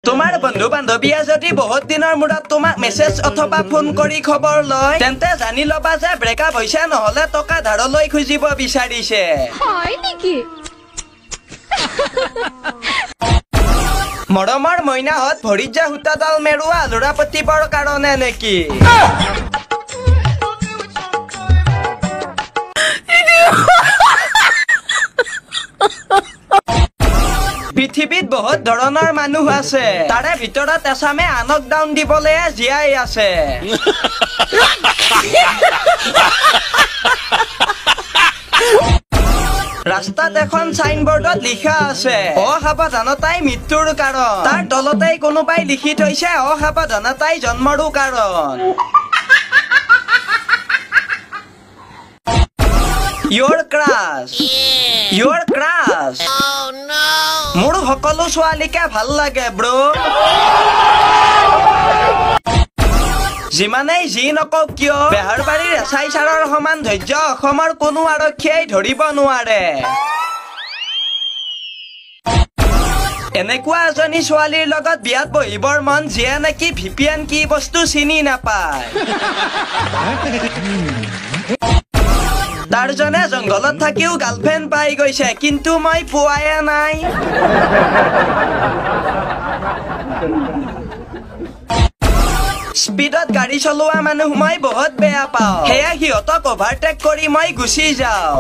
তোমাৰ বন্ধু বান্ধৱীয়ে যদি বহুত দিনৰ মূৰত তোমাক মেছেজ অথবা ফোন কৰি খবৰ লয় তেন্তে জানি লবা যে ব্ৰেকআপ হৈছে নহলে টকা ধাৰলৈ খুজিব বিচাৰিছে হয় নেকি মৰমৰ মইনাহত ভৰিত যে সূতাডাল মেৰুৱা লৰা পতিবৰ কাৰণে নেকি পৃথিৱীত বহুত ধৰণৰ মানুহ আছে তাৰে ভিতৰত এছামে আনক ডাউন দিবলৈ জীয়াই আছে ৰাস্তাত এখন সাইনবোৰ্ডত লিখা আছে অসাৱধানতাই মৃত্যুৰ কাৰণ তাৰ তলতেই কোনোবাই লিখি থৈছে অসাৱধানতাই জন্মৰো কাৰণ Your crush Your crush Oh no মোৰ সকলো ছোৱালীকে ভাল লাগে ব্ৰো যিমানেই যি নকক কিয় বেহাৰবাৰীৰ এছাই ছাৰৰ সমান ধৈৰ্য অসমৰ কোনো আৰক্ষীয়ে ধৰিব নোৱাৰে এনেকুৱা এজনী ছোৱালীৰ লগত বিয়াত বহিবৰ মন যিয়ে নেকি VPN কি বস্তু চিনি নাপায় তাৰজনে জঙ্গলত থাকিও গাৰ্লফ্ৰেন্ড পাই গৈছে কিন্তু মই পোৱাই নাই স্পিডত গাড়ী চলোৱা মানুহ মই বহুত বেয়া পাওঁ হেয়া সিহঁতক ওভাৰটেক কৰি মই গুচি যাওঁ